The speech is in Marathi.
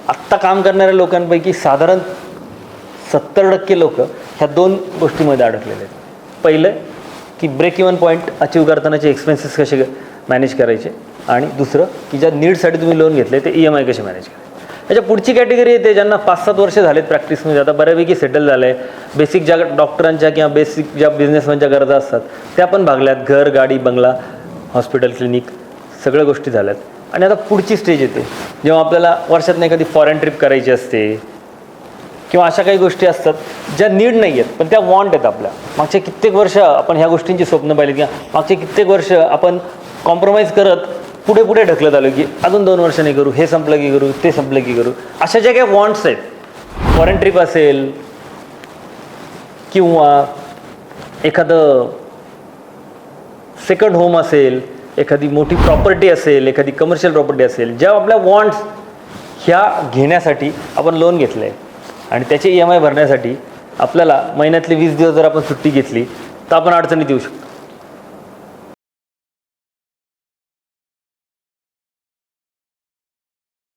आत्ता काम करणाऱ्या लोकांपैकी साधारण 70% लोक ह्या 2 गोष्टीमध्ये अडकलेले आहेत. पहिलं की ब्रेक इव्हन पॉईंट अचीव करतानाचे एक्सपेन्सेस कसे मॅनेज करायचे, आणि दुसरं की ज्या नीडसाठी तुम्ही लोन घेतले ते EMI कसे मॅनेज करायचे. याच्या पुढची कॅटेगरी येते ज्यांना 5-7 वर्ष झालेत प्रॅक्टिसमध्ये, आता बऱ्यापैकी सेटल झालं आहे. बेसिक ज्या डॉक्टरांच्या किंवा बेसिक ज्या बिझनेसमॅनच्या गरजा असतात त्या पण भागल्यात. घर, गाडी, बंगला, हॉस्पिटल, क्लिनिक सगळ्या गोष्टी झाल्यात. आणि आता पुढची स्टेज येते जेव्हा आपल्याला वर्षातून एखादी फॉरेन ट्रिप करायची असते किंवा अशा काही गोष्टी असतात ज्या नीड नाही आहेत पण त्या वॉन्ट आहेत आपल्या. मागचे कित्येक वर्ष आपण ह्या गोष्टींची स्वप्न पाहिली किंवा मागचे कित्येक वर्ष आपण कॉम्प्रोमाइज करत पुढे पुढे ढकलत आलो की अजून 2 वर्षांनी करू, हे संपलं की करू, ते संपलं की करू. अशा ज्या काही वॉन्ट्स आहेत, फॉरेन ट्रिप असेल किंवा एखादं सेकंड होम असेल, एखादी मोठी प्रॉपर्टी असेल, एखादी कमर्शियल प्रॉपर्टी असेल, ज्या आपल्या वॉन्ट्स ह्या घेण्यासाठी आपण लोन घेतलं आहे आणि त्याचे EMI भरण्यासाठी आपल्याला महिन्यातले 20 दिवस जर आपण सुट्टी घेतली तर आपण अडचणीत येऊ शकतो.